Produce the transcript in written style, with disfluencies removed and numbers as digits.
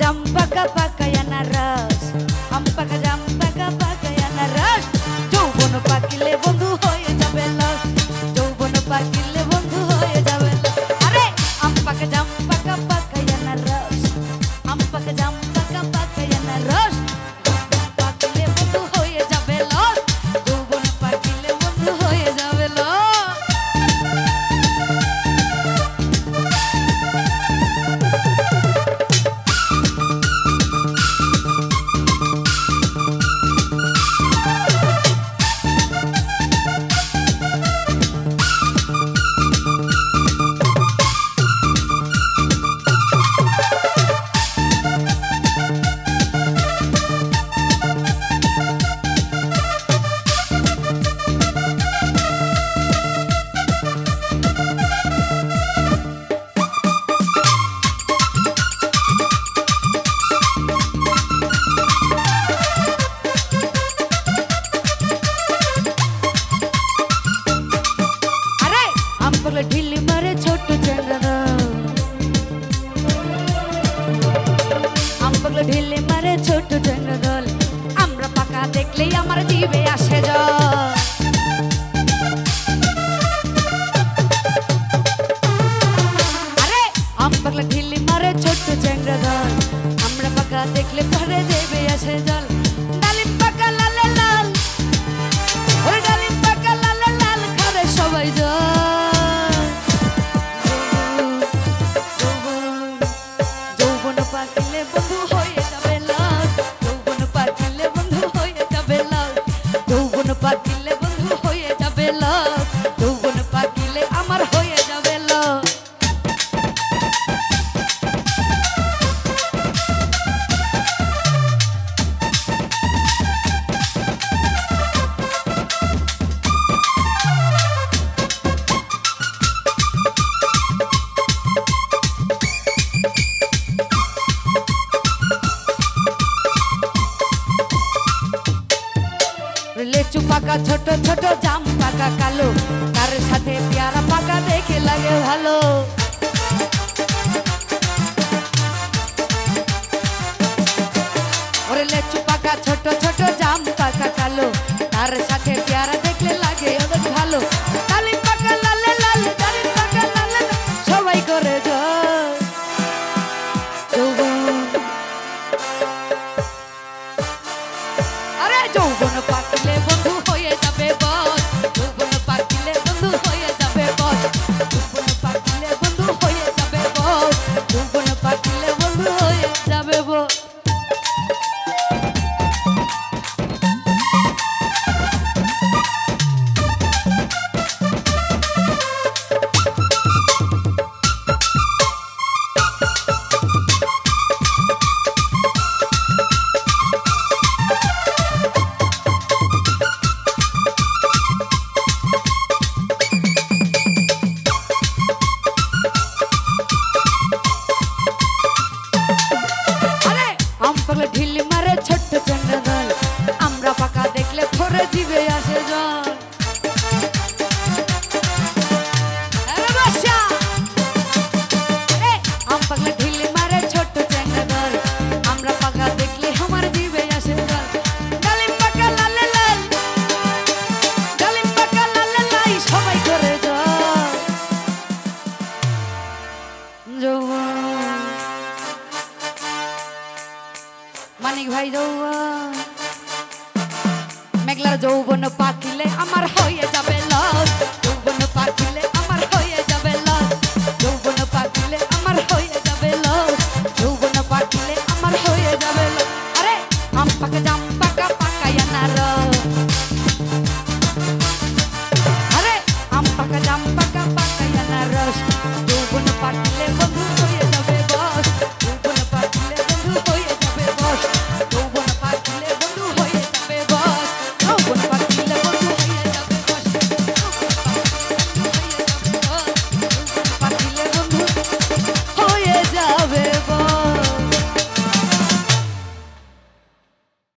jam pakai pakaian ras, am pakai jam pakai pakaian ras. যৌবন পাকিলে বন্ধু হয়ে যাবে লস, যৌবন পাকিলে বন্ধু হয়ে যাবে লস। আরে am pakai jam pakai pakaian ras, am pakai jam pakai pakaian ras. পাকিলে বন্ধু হয়ে যাবে লস, যৌবন পাকিলে বন্ধু হয়ে যাবে লস। ঢিলি মারে ছোট চেঙ্গা, আমপাগলা ঢিলি মারে ছোট চেঙ্গা দল। আমরা পাকা দেখলেই আমার জিভে আসে জল। আরে আমপাগলা ঢিলি মারে ছোট চেঙ্গা দল, আমরা পাকা দেখলে পরে জিভে আসে জল। ডালিম পাকা লালে লাল, ওরে ডালিম পাকা লালে লাল খাবে সবাই জল। পাকিলে বন্ধু হয়ে যাবে লাস, যৌবন পাকিলে বন্ধু হয়ে যাবে লাস, যৌবন পাকিলে বন্ধু হয়ে যাবে লাস, যৌবন পাকিলে আমার হয়ে যাবে লাস। লেচু পাকা ছোট ছোট, জাম পাকা কালো, তার সাথে পেয়ারা পাকা দেখে লাগে ভালো। ওরে লেচু পাকা ছোট ছোট, জাম পাকা কালো, তার সাথে পেয়ারা দেখলে লাগে অনেক ভালো। ডালিম পাকা লালে লাল, ডালিম পাকা লালে লাল, সবাই করে জয় যৌবন। আরে যৌবন পাকিলে বন্ধু হয়ে যাবে বস, যৌবন পাকিলে বন্ধু হয়ে যাবে বস, যৌবন পাকিলে বন্ধু হয়ে যাবে বস, যৌবন পাকিলে বন্ধু হয়ে যাবে বস। ঢিলি মারে ছোট্ট চেঙ্গা দল, আমরা পাকা দেখলে পরে জিভে আসে জল। আমপাগলা ঢিলি মারে ছোট্ট চেঙ্গা দল, আমরা পাকা দেখলে আমার জিভে আসে জল। ডালিম পাকা লালে লাল, ডালিম পাকা লালে লাই, সবাই করে জল যৌবন। মানিক ভাই যৌবন, মেঘলার যৌবন পাকিলে আমার হয়ে যাবে।